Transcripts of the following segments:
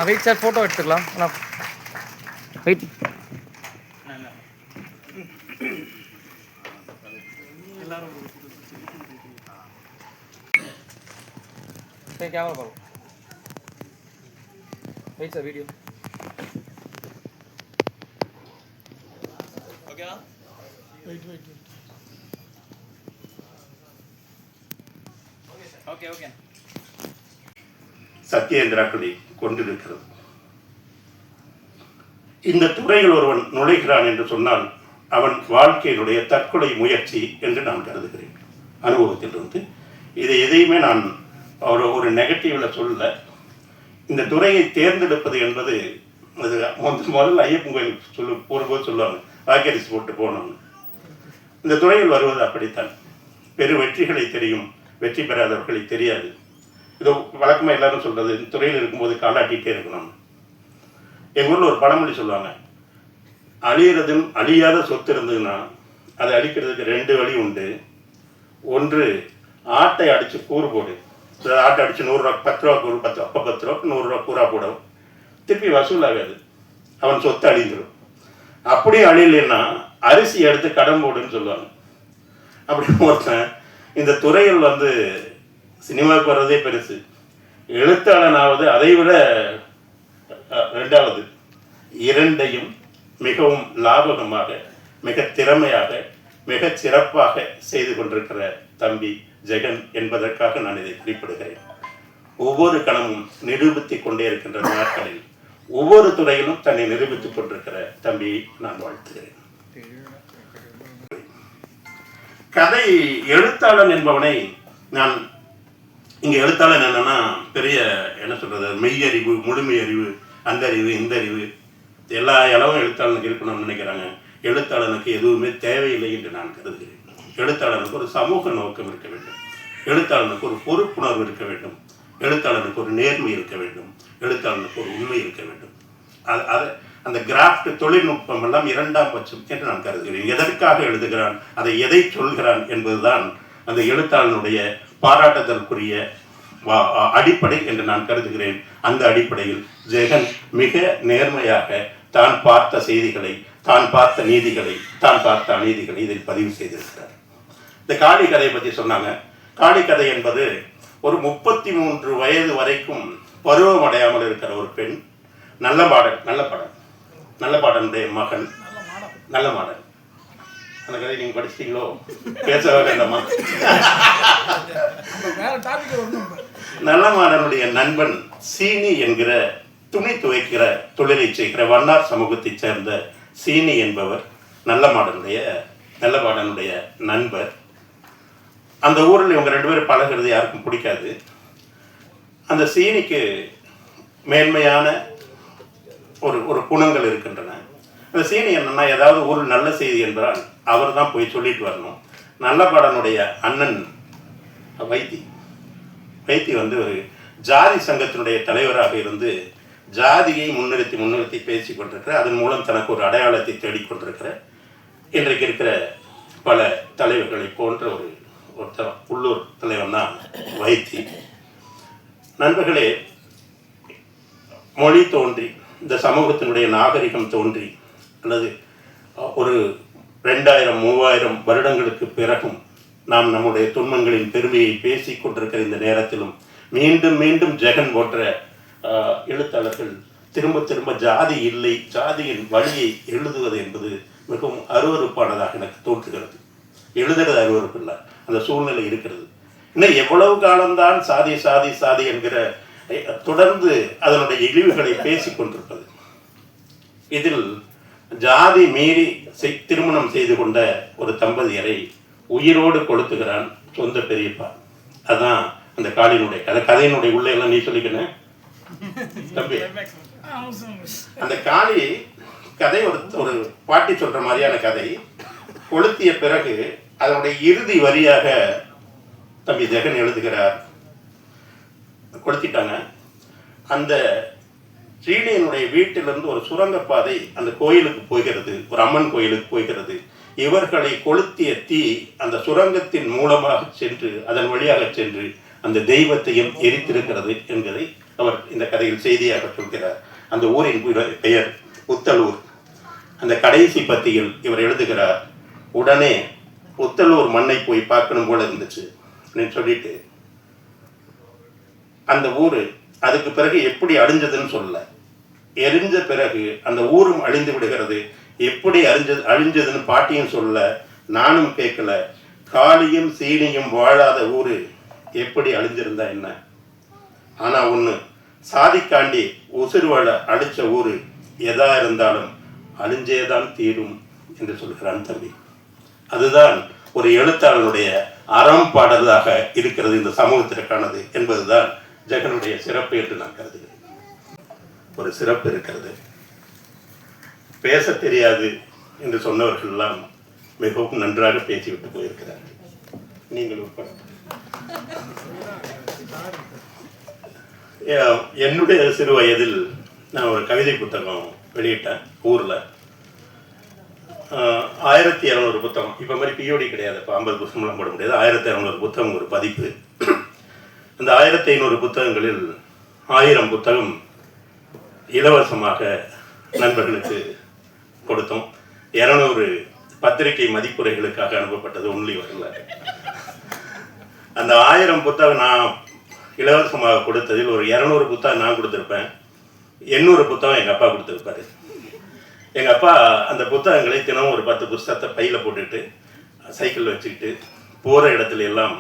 Wait sir, photo எடுத்துக்கலாம். Wait. Camera பாருங்க. Wait sir, video. Okay wait. Okay. சத்யேந்திராக்களை கொண்டிருக்கிறது. இந்த துறையில் ஒருவன் நுழைகிறான் என்று சொன்னால் அவன் வாழ்க்கையினுடைய தற்கொலை முயற்சி என்று நான் கருதுகிறேன். அனுபவத்திலிருந்து இதை எதையுமே நான் ஒரு நெகட்டிவில் சொல்ல. இந்த துறையை தேர்ந்தெடுப்பது என்பது அது முதல்ல ஐயப்பன் கோயில் போகும்போது சொல்லுவாங்க, ராக்கெரிஸ் போட்டு போனோம்னு. இந்த துறையில் வருவது அப்படித்தான். பெரு வெற்றிகளை தெரியும், வெற்றி பெறாதவர்களை தெரியாது. இதோ வழக்கமாக எல்லாரும் சொல்கிறது, இந்த துறையில் இருக்கும்போது காலாட்டிகிட்டே இருக்கணும். எங்கள் ஊரில் ஒரு பழமொழி சொல்லுவாங்க, அழியிறதுன்னு அழியாத சொத்து இருந்ததுன்னா அதை அழிக்கிறதுக்கு 2 வழி உண்டு. ஒன்று, ஆட்டை அடித்து கூறு போடு. ஆட்டை அடித்து 100 ரூபா, 10 ரூபா கூறு, 10 ரூபா 100 ரூபா கூறா போடும், திருப்பி வசூலாகாது, அவன் சொத்து அழிந்துடும். அப்படியே அழியலைன்னா அரிசி எடுத்து கடன் போடுன்னு சொல்லுவாங்க. அப்படி ஒருத்தன் இந்த துறையில் வந்து சினிமாவுக்கு வர்றதே பெருசு, எழுத்தாளனாவது அதை விட 2வது, இரண்டையும் மிகவும் லாபகமாக, மிக திறமையாக, மிக சிறப்பாக செய்து கொண்டிருக்கிற தம்பி ஜெகன் என்பதற்காக நான் இதை குறிப்பிடுகிறேன். ஒவ்வொரு கணமும் நிரூபித்துக் கொண்டே இருக்கின்ற நாட்களில் ஒவ்வொரு துறையிலும் தன்னை நிரூபித்துக் கொண்டிருக்கிற தம்பியை நான் வாழ்த்துகிறேன். கதை எழுத்தாளன் என்பவனை நான் இங்கே எழுத்தாளன் என்னன்னா பெரிய என்ன சொல்றது, மெய்யறிவு, முழுமை அறிவு, அந்த அறிவு, இந்த அறிவு எல்லா அளவும் எழுத்தாளனுக்கு இருக்கணும்னு நினைக்கிறாங்க. எழுத்தாளனுக்கு எதுவுமே தேவையில்லை என்று நான் கருதுகிறேன். எழுத்தாளனுக்கு ஒரு சமூக நோக்கம் இருக்க வேண்டும், எழுத்தாளனுக்கு ஒரு பொறுப்புணர்வு இருக்க வேண்டும், எழுத்தாளனுக்கு ஒரு நேர்மை இருக்க வேண்டும், எழுத்தாளனுக்கு ஒரு உண்மை இருக்க வேண்டும். அது அந்த கிராஃப்ட் தொழில்நுட்பம் எல்லாம் 2ஆம் பட்சம் என்று நான் கருதுகிறேன். எதற்காக எழுதுகிறான், அதை எதை சொல்கிறான் என்பதுதான் அந்த எழுத்தாளனுடைய பாராட்டுதலுக்குரிய அடிப்படை என்று நான் கருதுகிறேன். அந்த அடிப்படையில் ஜெகன் மிக நேர்மையாக தான் பார்த்த செய்திகளை, தான் பார்த்த நீதிகளை, தான் பார்த்த அநீதிகளை இதில் பதிவு செய்திருக்கிறார். இந்த காளி கதையை பற்றி சொன்னாங்க. காளி கதை என்பது ஒரு 33 வயது வரைக்கும் பருவம் அடையாமல் இருக்கிற ஒரு பெண், நல்ல பாடனுடைய மகன், நல்ல மாடன். அந்த கதை நீங்க படிச்சிட்டீங்களோ? பேச வேண்டாமா? நல்ல மாடனுடைய நண்பன் சீனி என்கிற துணி துவைக்கிற தொழிலை செய்கிற வண்ணார் சமூகத்தைச் சேர்ந்த சீனி என்பவர் நல்ல மாடனுடைய நண்பர். அந்த ஊரில் இவங்க 2 பேரும் பழகிறது யாருக்கும் பிடிக்காது. அந்த சீனிக்கு மேன்மையான ஒரு குணங்கள் இருக்கின்றன. அந்த சீனி என்னன்னா, ஏதாவது ஒரு நல்ல செய்தி என்றால் அவர் தான் போய் சொல்லிட்டு வரணும். நல்ல பாடனுடைய அண்ணன் வைத்தி வந்து ஒரு ஜாதி சங்கத்தினுடைய தலைவராக இருந்து ஜாதியை முன்னிறுத்தி பேசி கொண்டிருக்கிற, அதன் மூலம் தனக்கு ஒரு அடையாளத்தை தேடிக்கொண்டிருக்கிற, இன்றைக்கு இருக்கிற பல தலைவர்களை போன்ற ஒருத்தர் உள்ளூர் தலைவன் தான் வைத்தி. நண்பர்களே, மொழி தோன்றி, இந்த சமூகத்தினுடைய நாகரிகம் தோன்றி, அல்லது ஒரு 2000-3000 வருடங்களுக்கு பிறகும் நாம் நம்முடைய துன்பங்களின் பெருமையை பேசிக் கொண்டிருக்கிற இந்த நேரத்திலும் மீண்டும் மீண்டும் ஜெகன் போன்ற எழுத்தாளர்கள் திரும்ப ஜாதி இல்லை, ஜாதியின் வழியை எழுதுவது என்பது மிகவும் அருவருப்பானதாக எனக்கு தோன்றுகிறது. எழுதுறது அருவருப்பு இல்லை, அந்த சூழ்நிலை இருக்கிறது. இன்னும் எவ்வளவு காலம்தான் சாதி சாதி சாதி என்கிற தொடர்ந்து அதனுடைய இழிவுகளை பேசிக் கொண்டிருப்பது. இதில் ஜாதி மீறி திருமணம் செய்து கொண்ட ஒரு தம்பதியரை உயிரோடு கொளுத்துகிறான் சொந்த பெரியப்பா. அதுதான் அந்த காளியினுடைய கதையினுடைய உள்ள எல்லாம் நீ சொல்லிக்கணும் தம்பி. அந்த காளி கதை ஒரு பாட்டி சொல்ற மாதிரியான கதை. கொளுத்திய பிறகு அதனுடைய இறுதி வரியாக தம்பி ஜெகன் எழுதுகிறார், கொளுத்திட்டாங்க. அந்த சீனியனுடைய வீட்டிலிருந்து ஒரு சுரங்கப்பாதை அந்த கோயிலுக்கு போகிறது, ஒரு அம்மன் கோயிலுக்கு போகிறது. இவர்களை கொளுத்திய தீ அந்த சுரங்கத்தின் மூலமாக சென்று அதன் வழியாக சென்று அந்த தெய்வத்தையும் எரித்திருக்கிறது என்பதை அவர் இந்த கதையில் செய்தியாக சொல்கிறார். அந்த ஊரின் பெயர் புத்தலூர். அந்த கடைசி பத்தியில் இவர் எழுதுகிறார், உடனே புத்தலூர் மண்ணை போய் பார்க்கணும் போல இருந்துச்சு சொல்லிட்டு அந்த ஊர் அதுக்கு பிறகு எப்படி அழிஞ்சதுன்னு சொல்ல, எரிஞ்ச பிறகு அந்த ஊரும் அழிந்து விடுகிறது. எப்படி அழிஞ்சதுன்னு பாட்டியும் சொல்ல, நானும் கேட்கல. காளியும் சீனியும் வாழாத ஊரு எப்படி அழிஞ்சிருந்தா என்ன? ஆனா ஒண்ணு, சாதிக்காண்டி உசுறு வாழ அழிச்ச ஊரு எதா இருந்தாலும் அழிஞ்சேதான் தீரும் என்று சொல்கிறான் தம்பி. அதுதான் ஒரு எழுத்தாளனுடைய அறம் பாடலாக இருக்கிறது இந்த சமூகத்திற்கானது என்பதுதான் ஜெகனுடைய சிறப்பு என்று நான் கருதுகிறேன். ஒரு சிறப்பு இருக்கிறது. பேச தெரியாது என்று சொன்னவர்கள் எல்லாம் மிகவும் நன்றாக பேசிவிட்டு போயிருக்கிறார்கள். நீங்கள் உட்பட. என்னுடைய சிறு வயதில் நான் ஒரு கவிதை புத்தகம் வெளியிட்டேன் ஊரில். 1200 புத்தகம். இப்போ மாதிரி பிஓடி கிடையாது, இப்போ 50 புத்தகம்லாம் போட முடியாது. 1200 புத்தகம் ஒரு பதிப்பு. அந்த 1500 புத்தகங்களில் 1000 புத்தகம் இலவசமாக நண்பர்களுக்கு கொடுத்தோம். 200 பத்திரிகை மதிப்புரைகளுக்காக அனுப்பப்பட்டது, ஒன்லி வரல. அந்த 1000 புத்தகம் நான் இலவசமாக கொடுத்ததில் ஒரு 200 புத்தகம் நான் கொடுத்துருப்பேன், 800 புத்தகம் எங்கள் அப்பா கொடுத்துருப்பாரு. எங்கள் அப்பா அந்த புத்தகங்களை தினமும் ஒரு 10 புத்தகத்தை பையில் போட்டுக்கிட்டு சைக்கிள் வச்சுக்கிட்டு போகிற இடத்துல எல்லாம்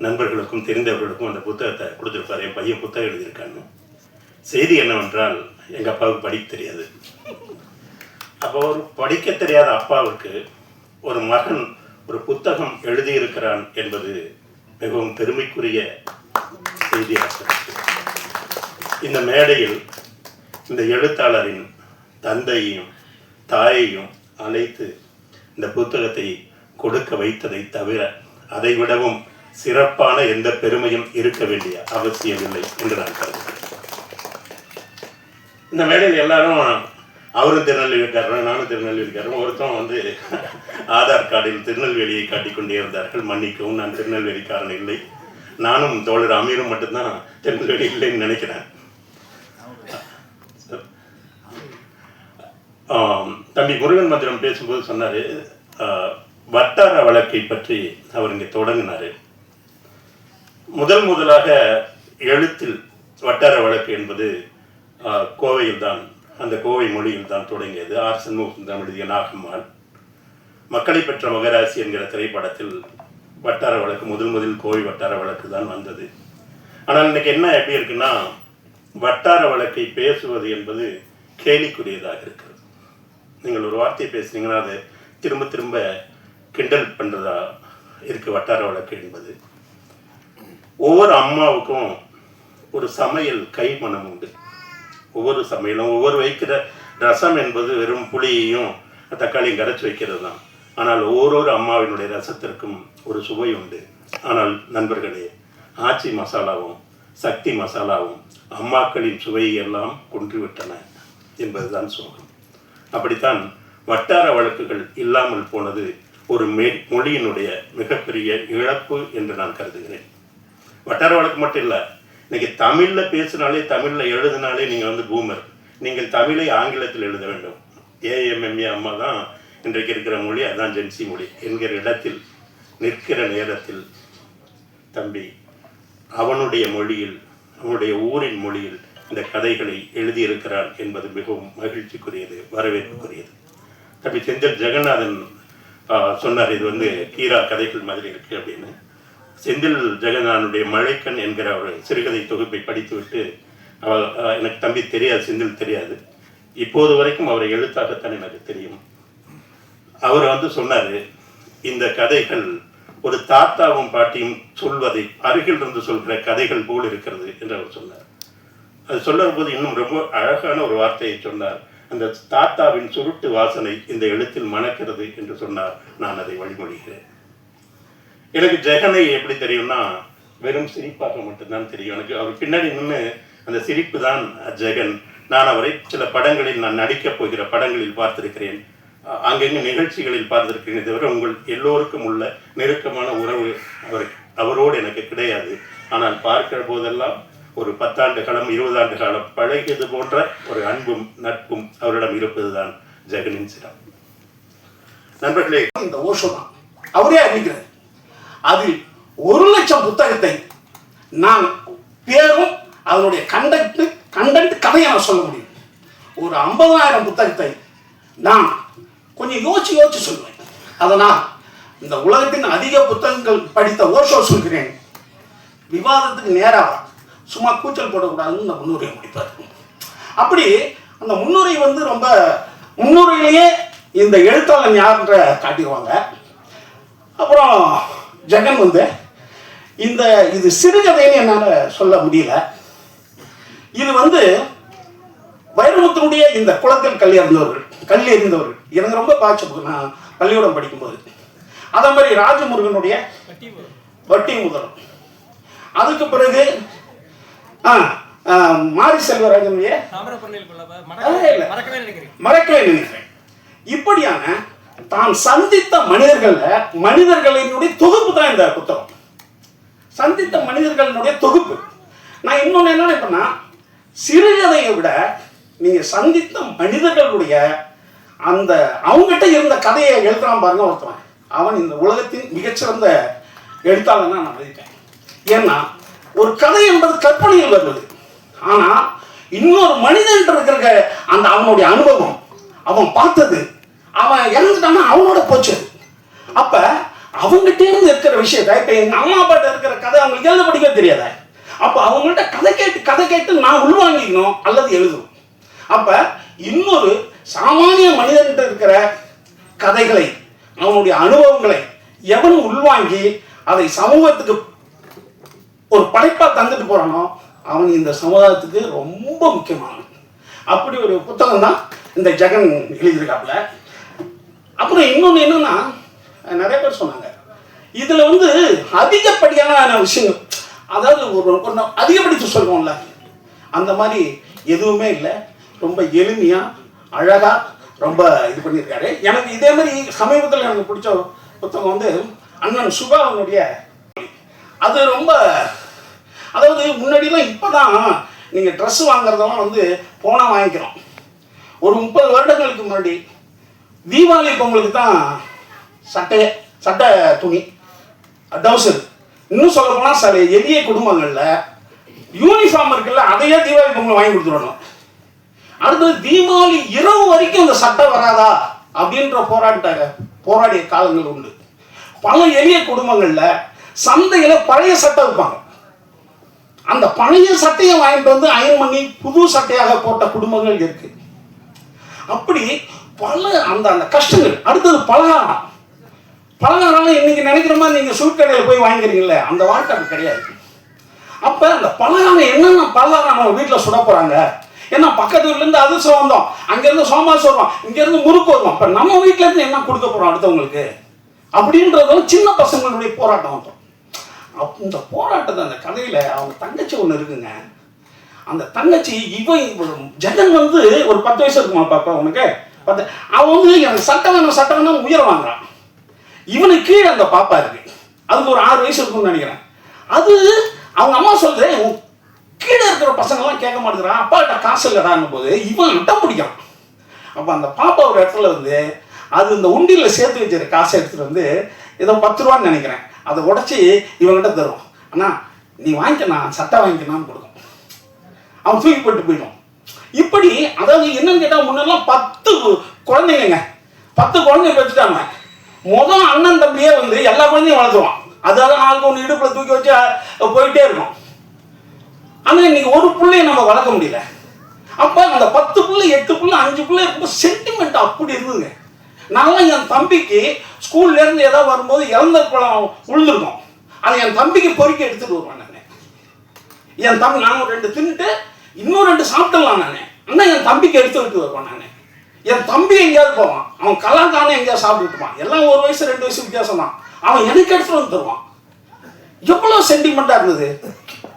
நண்பர்களுக்கும் தெரிந்தவர்களுக்கும் அந்த புத்தகத்தை கொடுத்துருப்பார். என் பையன் புத்தகம் எழுதியிருக்கான்னு. செய்தி என்னவென்றால், எங்கள் அப்பாவுக்கு படிக்க தெரியாது. அப்போ ஒரு படிக்க தெரியாத அப்பாவுக்கு ஒரு மகன் ஒரு புத்தகம் எழுதியிருக்கிறான் என்பது மிகவும் பெருமைக்குரிய செய்தியாக. இந்த மேடையில் இந்த எழுத்தாளரின் தந்தையையும் தாயையும் அழைத்து இந்த புத்தகத்தை கொடுக்க வைத்ததை தவிர அதை விடவும் சிறப்பான எந்த பெருமையும் இருக்க வேண்டிய அவசியமில்லை என்று நான் கருதுகிறேன். இந்த மேடையில் எல்லாரும் அவரும் திருநெல்வேலிக்காரரும் நானும் திருநெல்வேலிக்காரரும். ஒருத்தன் ஆதார் கார்டில் திருநெல்வேலியை காட்டிக்கொண்டே இருந்தார்கள். மன்னிக்கவும், நான் திருநெல்வேலிக்காரன் இல்லை. நானும் தோழர் அமீரும் மட்டும்தான் திருநெல்வேலி இல்லைன்னு நினைக்கிறேன். தம்பி முருகன் மந்திரம் பேசும்போது சொன்னார், வட்டார வழக்கை பற்றி அவர் இங்கே தொடங்கினார். முதலாக எழுத்தில் வட்டார வழக்கு என்பது கோவையில் தான், அந்த கோவை மொழியில் தான் தொடங்கியது. ஆர் சண்முகம் எழுதிய நாகம்மாள். மக்களை பெற்ற மகராசி என்கிற திரைப்படத்தில் வட்டார வழக்கு முதலில் கோவை வட்டார வழக்கு தான் வந்தது. ஆனால் இன்னைக்கு என்ன எப்படி இருக்குன்னா, வட்டார வழக்கை பேசுவது என்பது கேலிக்குரியதாக இருக்கிறது. நீங்கள் ஒரு வார்த்தையை பேசுனீங்கன்னா அதை திரும்ப திரும்ப கிண்டல் பண்ணுறதா இருக்குது வட்டார வழக்கு என்பது. ஒவ்வொரு அம்மாவுக்கும் ஒரு சமையல் கைமணம் உண்டு. ஒவ்வொரு சமையலும் ஒவ்வொரு வைக்கிற ரசம் என்பது வெறும் புளியையும் தக்காளியும் கரைச்சி வைக்கிறது தான். ஆனால் ஒவ்வொரு அம்மாவினுடைய ரசத்திற்கும் ஒரு சுவை உண்டு. ஆனால் நண்பர்களே, ஆச்சி மசாலாவும் சக்தி மசாலாவும் அம்மாக்களின் சுவையெல்லாம் கொன்றுவிட்டன என்பதுதான் சோகம். அப்படித்தான் வட்டார வழக்குகள் இல்லாமல் போனது ஒரு மொழியினுடைய மிகப்பெரிய இழப்பு என்று நான் கருதுகிறேன். வட்டார வழக்கு மட்டும் இல்லை, இன்னைக்கு தமிழில் பேசினாலே தமிழில் எழுதினாலே நீங்கள் பூமர். நீங்கள் தமிழை ஆங்கிலத்தில் எழுத வேண்டும். ஏஎம்எம்ஏ அம்மா தான் இன்றைக்கு இருக்கிற மொழி, அதுதான் ஜென்சி மொழி என்கிற இடத்தில் நிற்கிற நேரத்தில் தம்பி அவனுடைய மொழியில், அவனுடைய ஊரின் மொழியில் இந்த கதைகளை எழுதியிருக்கிறார் என்பது மிகவும் மகிழ்ச்சிக்குரியது, வரவேற்புக்குரியது. தம்பி செந்தில் ஜெகநாதன் சொன்னார், இது கீரா கதைகள் மாதிரி இருக்குது அப்படின்னு. செந்தில் ஜெகநாதனுடைய மழைக்கண் என்கிற ஒரு சிறுகதை தொகுப்பை படித்துவிட்டு எனக்கு தம்பி தெரியாது, செந்தில் தெரியாது. இப்போது வரைக்கும் அவரை எழுத்தாகத்தான் எனக்கு தெரியும். அவர் சொன்னார், இந்த கதைகள் ஒரு தாத்தாவும் பாட்டியும் சொல்வதை அருகில் இருந்து சொல்கிற கதைகள் போல் இருக்கிறது என்று அவர் சொன்னார். அது சொல்லுற போது இன்னும் ரொம்ப அழகான ஒரு வார்த்தையை சொன்னார். அந்த தாத்தாவின் சுருட்டு வாசனை இந்த எழுத்தில் மணக்கிறது என்று சொன்னார். நான் அதை வழிமொழிகிறேன். எனக்கு ஜெகனை எப்படி தெரியும்னா, வெறும் சிரிப்பாக மட்டும்தான் தெரியும். எனக்கு அவர் பின்னாடி நின்று அந்த சிரிப்பு தான் ஜெகன். நான் அவரை சில படங்களில் நான் நடிக்கப் போகிற படங்களில் பார்த்திருக்கிறேன். அங்கங்கே நிகழ்ச்சிகளில் பார்த்திருக்கிறேன். தவிர உங்கள் எல்லோருக்கும் உள்ள நெருக்கமான உறவு அவரோடு எனக்கு கிடையாது. ஆனால் பார்க்கிற போதெல்லாம் ஒரு 10 ஆண்டு காலம் 20 ஆண்டு காலம் பழகியது போன்ற ஒரு அன்பும் நட்பும் அவரிடம் இருப்பதுதான் ஜெகனின் சிறப்பு. நண்பர்களே, இந்த ஓஷோ தான் அவரே அறிவிக்கிறார். அதில் 1,00,000 புத்தகத்தை நான் பேரும் அதனுடைய கண்டென்ட் கதையை நான் சொல்ல முடியும். ஒரு 50,000 புத்தகத்தை நான் கொஞ்சம் யோசிச்சு சொல்லுவேன். அதனால் இந்த உலகத்தின் அதிக புத்தகங்கள் படித்த ஓஷோ சொல்கிறேன், விவாதத்துக்கு நேராக சும்மா கூச்சல் போடக்கூடாதுன்னு இந்த முன்னுரையை முடிப்பார். அப்படி அந்த முன்னுரை ரொம்ப முன்னுரையிலேயே இந்த எழுத்தாளன் யார்ன்ற காட்டிடுவாங்க. அப்புறம் ஜெகன் இது சிறுகதைன்னு என்னால் சொல்ல முடியல. இது வைரமுத்தினுடைய இந்த குளத்தில் கல் எறிந்தவர்கள் எனக்கு ரொம்ப பாய்ச்ச நான் பள்ளிக்கூடம் படிக்கும்போது. அதே மாதிரி ராஜமுருகனுடைய வட்டி முதலும், அதுக்கு பிறகு மாரி செல்வராஜனுடைய மறக்கவே நினைக்கிறேன். இப்படியான தான் சந்தித்த மனிதர்களினுடைய தொகுப்பு தான் இந்த புத்தகம். சந்தித்த மனிதர்களினுடைய தொகுப்பு. நான் இன்னொன்று என்ன நினைப்பேன்னா, சிறுகதையை விட நீங்க சந்தித்த மனிதர்களுடைய அந்த அவங்ககிட்ட இருந்த கதையை எழுதுறான் பாருங்க ஒருத்தவன், அவன் இந்த உலகத்தின் மிகச்சிறந்த எழுத்தாளன் நான் மதிப்பேன். ஏன்னா ஒரு கதை என்பது கற்பனையில் வருவது, ஆனா இன்னொரு மனிதன் இருக்கிற அந்த அவனுடைய அனுபவம், அவன் பார்த்தது, அவன் இறந்துட்டான்னா அவனோட போச்சு. அப்ப அவங்ககிட்ட இருந்து இருக்கிற விஷயத்த, இப்ப எங்க அம்மா அப்பாட்ட இருக்கிற கதை அவங்களுக்கு எழுத படிக்க தெரியாத, அப்ப அவங்கள்ட்ட கதை கேட்டு நான் உள்வாங்கிக்கணும் அல்லது எழுதணும். அப்ப இன்னொரு சாமானிய மனிதன்கிட்ட இருக்கிற கதைகளை, அவனுடைய அனுபவங்களை எவன் உள்வாங்கி அதை சமூகத்துக்கு ஒரு படைப்பா தந்துட்டு போறானோ அவன் இந்த சமுதாயத்துக்கு ரொம்ப முக்கியமானவன். அப்படி ஒரு புத்தகம் தான் இந்த ஜெகன் எழுதியிருக்காப்புல. அப்புறம் இன்னொன்று என்னன்னா, நிறைய பேர் சொன்னாங்க இதுல அதிகப்படியான விஷயங்கள், அதாவது ஒரு அதிகப்படித்து சொல்லுவோம்ல, அந்த மாதிரி எதுவுமே இல்லை. ரொம்ப எளிமையா அழகா ரொம்ப இது பண்ணியிருக்காரு. எனக்கு இதே மாதிரி சமீபத்தில் எனக்கு பிடிச்ச புத்தகம் அண்ணன் சுபாவனுடைய, அது ரொம்ப, அதாவது முன்னாடிலாம் இப்போதான் நீங்கள் ட்ரெஸ் வாங்குறதெல்லாம் போனால் வாங்கிக்கிறோம். ஒரு 30 வருடங்களுக்கு முன்னாடி தீபாவளி பொங்கலுக்கு தான் சட்டை துணி டவுசர், இன்னும் சொல்ல போனால் சில எளிய குடும்பங்களில் யூனிஃபார்ம் இருக்குல்ல, அதையே தீபாவளி பொங்கல் வாங்கி கொடுத்துடணும். அடுத்தது தீபாவளி இரவு வரைக்கும் அந்த சட்டை வராதா அப்படின்ற போராடிய காலங்கள் உண்டு. பல எளிய குடும்பங்கள்ல சந்தையில பழைய சட்டை வைப்பாங்க. அந்த பழைய சட்டையை வாங்கிட்டு அயன் பண்ணி புது சட்டையாக போட்ட குடும்பங்கள் இருக்கு. அப்படி பல அந்த கஷ்டங்கள். அடுத்தது பலகாரம் இன்னைக்கு நினைக்கிற மாதிரி நீங்க ஸ்வீட் கடையில் போய் வாங்கிக்கிறீங்களே, அந்த வாழ்க்கை அது கிடையாது. அப்ப அந்த பலகாரம் என்னென்ன பலகாரம் நம்ம வீட்டில் சுட போறாங்க, ஏன்னா பக்கத்து வீட்டுல இருந்து அதிர்ஷ்டம் வந்தோம், அங்கிருந்து சோமாசு வருவோம், இங்க இருந்து முறுக்கு வருவோம், இப்ப நம்ம வீட்டுல இருந்து என்ன கொடுக்க போறோம் அடுத்தவங்களுக்கு அப்படின்றதும் சின்ன பசங்களுடைய போராட்டம் வந்தோம். இந்த போராட்டத்தை அந்த கதையில அவங்க தங்கச்சி ஒண்ணு இருக்குங்க. அந்த தங்கச்சி ஜெகன் ஒரு 10 வயசு இருக்குமா பாப்பா உனக்கு 10, அவன் எனக்கு சட்டம் வேணும் உயர வாங்குறான். இவனுக்கு கீழே அந்த பாப்பா இருக்கு, அதுக்கு ஒரு 6 வயசு இருக்கும்னு நினைக்கிறேன். அது அவங்க அம்மா சொல்றேன், கீழே இருக்கிற பசங்கள்லாம் கேட்க மாட்டேங்கிறான், அப்பாட்ட காசு இல்லடான்னு போது இவன் அட்டம் பிடிக்கிறான். அப்போ அந்த பாப்பா ஒரு இடத்துல அது இந்த உண்டியில் சேர்த்து வச்சிருக்க காசை எடுத்துட்டு ஏதோ 10 ரூபான்னு நினைக்கிறேன், அதை உடச்சி இவங்கிட்ட தருவான். அண்ணா நீ வாங்கிக்கண்ணா, சட்டை வாங்கிக்கணான்னு கொடுக்கும். அவன் தூக்கி போட்டு போயிடும். இப்படி அதாவது என்னன்னு கேட்டால் முன்னெல்லாம் 10 குழந்தைங்க 10 குழந்தைங்க வச்சுட்டாங்க. முதல் அண்ணன் தம்பியே எல்லா குழந்தையும் வளர்த்துவான். அதாவது நாளுக்கு ஒன்று இடுப்பில் தூக்கி வச்சு போயிட்டே இருக்கும். ஆனால் இன்னைக்கு ஒரு பிள்ளையை நம்ம வளர்க்க முடியல. அப்போ அந்த 10 பிள்ளை 8 பிள்ளை 5 பிள்ளை இருக்கும் சென்டிமெண்ட் அப்படி இருந்துங்க. நான்லாம் என் தம்பிக்கு ஸ்கூல்லேருந்து ஏதாவது வரும்போது இறந்த பழம் உழுந்துருக்கும், அதை என் தம்பிக்கு பொறுக்கி எடுத்துட்டு வருவேன் நான். என் தம்பி நான் 2 தின்னுட்டு இன்னும் 2 சாப்பிடலாம் நான். ஆனால் என் தம்பிக்கு எடுத்து விட்டு வருவேன் நான். என் தம்பி எங்கேயாவது போவான், அவன் கலாக்கான எங்கேயாவது சாப்பிட்டுப்பான், எல்லாம் 1 வயசு 2 வயசு வித்தியாசம் தான். அவன் எனக்கு எடுத்துட்டு வந்து தருவான். எவ்வளோ சென்டிமெண்ட்டாக இருந்தது.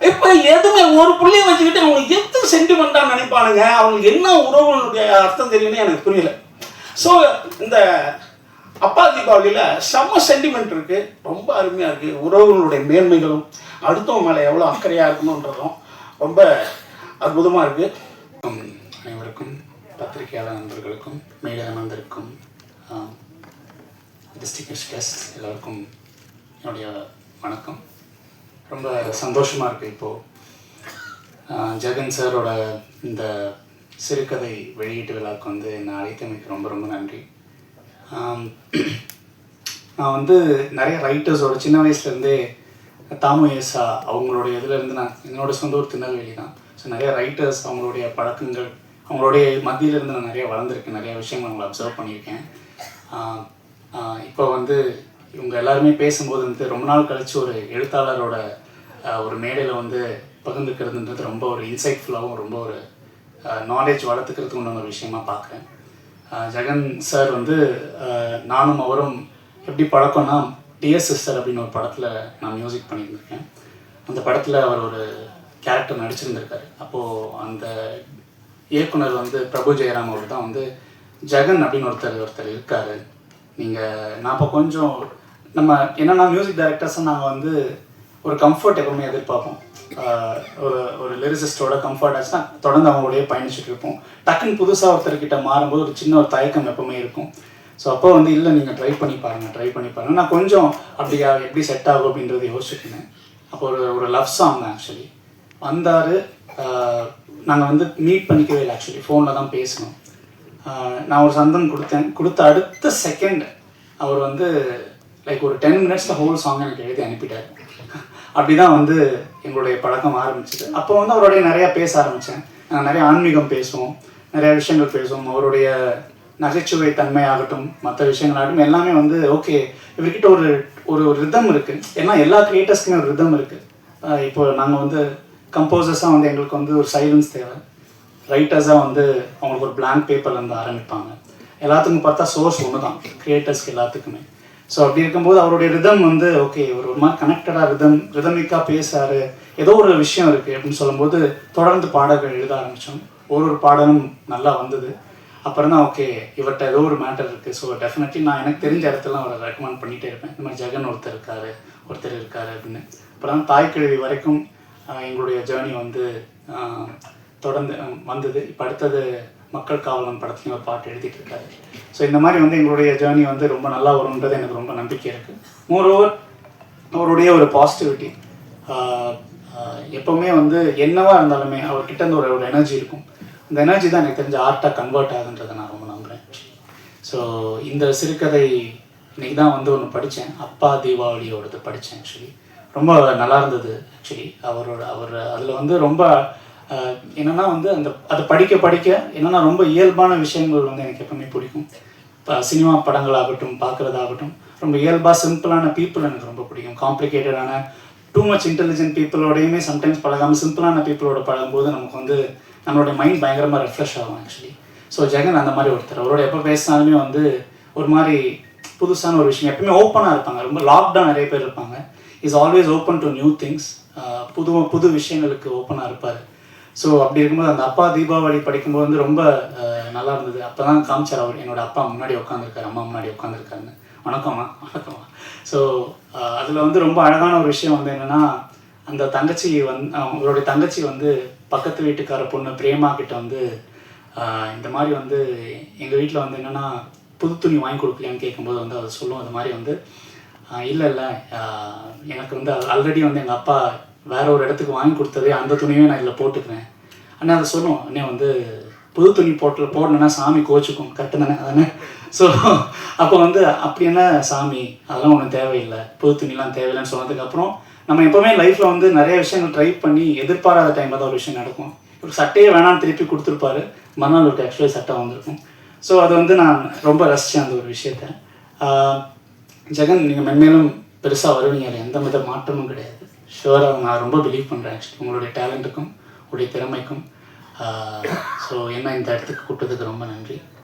இப்போ எதுவுமே ஒரு புள்ளைய வச்சுக்கிட்டு அவங்க எது சென்டிமெண்ட்டாக நினைப்பானுங்க, அவங்களுக்கு என்ன உறவுகளுடைய அர்த்தம் தெரியும்னு எனக்கு புரியல. ஸோ இந்த அப்பா தீபாவளியில் செம்ம சென்டிமெண்ட் இருக்குது, ரொம்ப அருமையாக இருக்குது. உறவுகளுடைய மேன்மைகளும் அடுத்தவங்க மேலே எவ்வளோ அக்கறையாக இருக்கணுன்றதும் ரொம்ப அற்புதமாக இருக்குது. அனைவருக்கும், பத்திரிகையாளர் நண்பர்களுக்கும், மீடியா நண்பருக்கும், டிஸ்டிங்விஷ்ட் கெஸ்ட் எல்லோருக்கும் என்னுடைய வணக்கம். ரொம்ப சந்தோஷமாக இருக்குது. இப்போது ஜெகன் சாரோட இந்த சிறுகதை வெளியீட்டு விழாவுக்கு வந்து என்னை அழைத்தமைக்கு ரொம்ப ரொம்ப நன்றி. நான் வந்து நிறைய ரைட்டர்ஸோட சின்ன வயசுலேருந்தே தாமு ஏசா அவங்களுடைய இதுலேருந்து நான் என்னோடய சொந்த ஊர் திருநெல்வேலி தான். ஸோ நிறைய ரைட்டர்ஸ் அவங்களுடைய பழக்கங்கள் அவங்களுடைய மத்தியிலேருந்து நான் நிறைய வளர்ந்துருக்கேன், நிறைய விஷயங்கள் அவங்களை அப்சர்வ் பண்ணியிருக்கேன். இப்போ வந்து இவங்க எல்லாருமே பேசும்போது வந்து ரொம்ப நாள் கழித்து ஒரு எழுத்தாளரோட ஒரு மேடையில் வந்து பகிர்ந்துக்கிறதுன்றது ரொம்ப ஒரு இன்சைட்ஃபுல்லாகவும் ரொம்ப ஒரு நாலேஜ் வளர்த்துக்கிறதுக்கு உண்டான ஒரு விஷயமா பார்க்குறேன். ஜெகன் சார் வந்து நானும் அவரும் எப்படி பழக்கம்னா, டிஎஸ் சிஸ்டர் அப்படின்னு ஒரு படத்தில் நான் மியூசிக் பண்ணியிருந்திருக்கேன். அந்த படத்தில் அவர் ஒரு கேரக்டர் நடிச்சிருந்திருக்காரு. அப்போது அந்த இயக்குனர் வந்து பிரபு ஜெயராம் அவர் தான் வந்து ஜெகன் அப்படின்னு ஒருத்தர் இருக்கார் நான் அப்போ கொஞ்சம் நம்ம என்னென்னா மியூசிக் டைரக்டர்ஸை நாங்கள் வந்து ஒரு கம்ஃபர்ட் எப்பவுமே எதிர்பார்ப்போம். ஒரு லிரிசிஸ்டோட கம்ஃபர்ட் ஆச்சுன்னா தொடர்ந்து அவங்களோடய பயணிச்சுட்டு இருப்போம். டக்குன்னு புதுசாக ஒருத்தர்கிட்ட மாறும்போது ஒரு சின்ன ஒரு தயக்கம் எப்பவுமே இருக்கும். ஸோ அப்போ வந்து இல்லை நீங்கள் ட்ரை பண்ணி பாருங்கள். நான் கொஞ்சம் அப்படியா எப்படி செட் ஆகும் அப்படின்றத யோசிச்சுக்கினேன். அப்போ ஒரு லவ் சாங் தான் ஆக்சுவலி வந்தார். நாங்கள் வந்து மீட் பண்ணிக்கவே இல்லை, ஆக்சுவலி ஃபோனில் தான் பேசணும். நான் ஒரு சந்தம் கொடுத்த அடுத்த செகண்ட் அவர் வந்து லைக் ஒரு 10 மினிட்ஸில் ஹோல் சாங் எனக்கு எழுதி அனுப்பிட்டார். அப்படி தான் வந்து எங்களுடைய பழக்கம் ஆரம்பிச்சிது. அப்போ வந்து அவருடைய நிறையா பேச ஆரம்பித்தேன். நாங்கள் நிறைய ஆன்மீகம் பேசுவோம், நிறையா விஷயங்கள் பேசுவோம். அவருடைய நகைச்சுவை தன்மையாகட்டும் மற்ற விஷயங்களாகட்டும் எல்லாமே வந்து ஓகே இவர்கிட்ட ஒரு ஒரு ரிதம் இருக்குது. ஏன்னா எல்லா கிரியேட்டர்ஸ்க்குமே ஒரு ரிதம் இருக்குது. இப்போ நாங்கள் வந்து கம்போசர்ஸாக வந்து எங்களுக்கு வந்து ஒரு சைலன்ஸ் தேவை. ரைட்டர்ஸாக வந்து அவங்களுக்கு ஒரு பிளாங்க் பேப்பர்லேருந்து ஆரம்பிப்பாங்க. எல்லாத்துக்கும் பார்த்தா சோர்ஸ் ஒன்று தான் கிரியேட்டர்ஸ்க்கு எல்லாத்துக்குமே. ஸோ அப்படி இருக்கும்போது அவருடைய ரிதம் வந்து ஓகே ஒரு மாதிரி கனெக்டடாக ரிதமிக்காக பேசுகிறாரு, ஏதோ ஒரு விஷயம் இருக்குது அப்படின்னு சொல்லும்போது தொடர்ந்து பாடல்கள் எழுத ஆரம்பித்தோம். ஒரு பாடலும் நல்லா வந்தது. அப்புறம் தான் ஓகே இவர்கிட்ட ஏதோ ஒரு மேட்டர் இருக்குது. ஸோ டெஃபினெட்லி நான் எனக்கு தெரிஞ்ச இடத்துல அவரை ரெக்கமெண்ட் பண்ணிகிட்டே இருப்பேன். இந்த மாதிரி ஜெகன் ஒருத்தர் இருக்கார் அப்படின்னு. அப்புறம் தான் தாய்க்கிழவி வரைக்கும் எங்களுடைய ஜேர்னி வந்து தொடர்ந்து வந்தது. இப்போ அடுத்தது மக்கள் காவலன் படத்துலையும் ஒரு பாட்டு எழுதிட்டு இருக்காரு. ஸோ இந்த மாதிரி வந்து எங்களுடைய ஜேர்னி வந்து ரொம்ப நல்லா வரும்ன்றது எனக்கு ரொம்ப நம்பிக்கை இருக்குது. மோரோவர் அவருடைய ஒரு பாசிட்டிவிட்டி எப்போவுமே வந்து என்னவாக இருந்தாலுமே அவர்கிட்ட இருந்து ஒரு எனர்ஜி இருக்கும். அந்த எனர்ஜி தான் எனக்கு தெரிஞ்ச ஆர்ட்டாக கன்வெர்ட் ஆகுன்றதை நான் ரொம்ப நம்புகிறேன். ஸோ இந்த சிறுகதை இன்றைக்கி தான் வந்து ஒன்று படித்தேன், அப்பா தீபாவளியோடது படித்தேன். ஆக்சுவலி ரொம்ப நல்லா இருந்தது. ஆக்சுவலி அவர் அதில் வந்து ரொம்ப என்னென்னா வந்து அதை படிக்க என்னென்னா ரொம்ப இயல்பான விஷயங்கள் வந்து எனக்கு எப்பவுமே பிடிக்கும். இப்போ சினிமா படங்களாகட்டும் பார்க்குறதாகட்டும் ரொம்ப இயல்பாக சிம்பிளான பீப்புள் எனக்கு ரொம்ப பிடிக்கும். காம்ப்ளிகேட்டடான டூ மச் இன்டெலிஜென்ட் பீப்புளோடையுமே சம்டைம்ஸ் பழகாமல் சிம்பிளான பீப்புளோட பழகும்போது நமக்கு வந்து நம்மளுடைய மைண்ட் பயங்கரமாக ரெஃப்ரெஷ் ஆகும் ஆக்சுவலி. ஸோ ஜெகன் அந்த மாதிரி ஒருத்தர். அவரோட எப்போ பேசினாலுமே வந்து ஒரு மாதிரி புதுசான ஒரு விஷயம், எப்பவுமே ஓப்பனாக இருப்பாங்க. ரொம்ப லாக்டவுன் நிறைய பேர் இருப்பாங்க. Is always open to new things. புது விஷயங்களுக்கு ஓப்பனாக இருப்பார். ஸோ அப்படி இருக்கும்போது அந்த அப்பா தீபாவளி படிக்கும்போது வந்து ரொம்ப நல்லா இருந்தது. அப்போ தான் காமிச்சார் அவர் என்னோட அப்பா முன்னாடி உட்காந்துருக்காரு, அம்மா முன்னாடி உட்காந்துருக்காருன்னு. வணக்கம்மா. ஸோ அதில் வந்து ரொம்ப அழகான ஒரு விஷயம் வந்து என்னென்னா, அந்த தங்கச்சி அவங்களுடைய தங்கச்சி வந்து பக்கத்து வீட்டுக்கார பொண்ணு பிரேமா கிட்ட வந்து இந்த மாதிரி வந்து எங்கள் வீட்டில் வந்து என்னென்னா புது துணி வாங்கி கொடுக்கலையான்னு கேட்கும்போது வந்து அதை சொல்லும். அது மாதிரி வந்து இல்லை எனக்கு வந்து ஆல்ரெடி வந்து எங்கள் அப்பா வேற ஒரு இடத்துக்கு வாங்கி கொடுத்ததே அந்த துணியே நான் இதில் போட்டுக்கிறேன் அண்ணா அதை சொல்லும். அண்ணே வந்து புது துணி போடணுன்னா சாமி கோச்சுக்கும், கரெக்டு தானே அதானே. ஸோ அப்போ வந்து அப்படி என்ன சாமி அதெல்லாம் ஒன்றும் தேவையில்லை, புது துணிலாம் தேவையில்லைன்னு சொன்னதுக்கப்புறம் நம்ம எப்போவுமே லைஃப்பில் வந்து நிறைய விஷயங்கள் ட்ரை பண்ணி எதிர்பாராத டைமில் தான் ஒரு விஷயம் நடக்கும். ஒரு சட்டையே வேணான்னு திருப்பி கொடுத்துருப்பாரு, மறுநாள் ஒரு ஆக்சுவலி சட்டை வந்திருக்கும். ஸோ அது வந்து நான் ரொம்ப ரசித்தேன் அந்த ஒரு விஷயத்த. ஜெகன் நீங்கள் மென்மேலும் பெருசாக வருவீங்க, எந்த வித மாற்றமும் கிடையாது. ஷுவராக நான் ரொம்ப பிலீவ் பண்ணுறேன் ஆக்சுவலி உங்களுடைய டேலண்ட்டுக்கும் உங்களுடைய திறமைக்கும். ஸோ என்ன இந்த இடத்துக்கு கூப்பிட்டதுக்கு ரொம்ப நன்றி.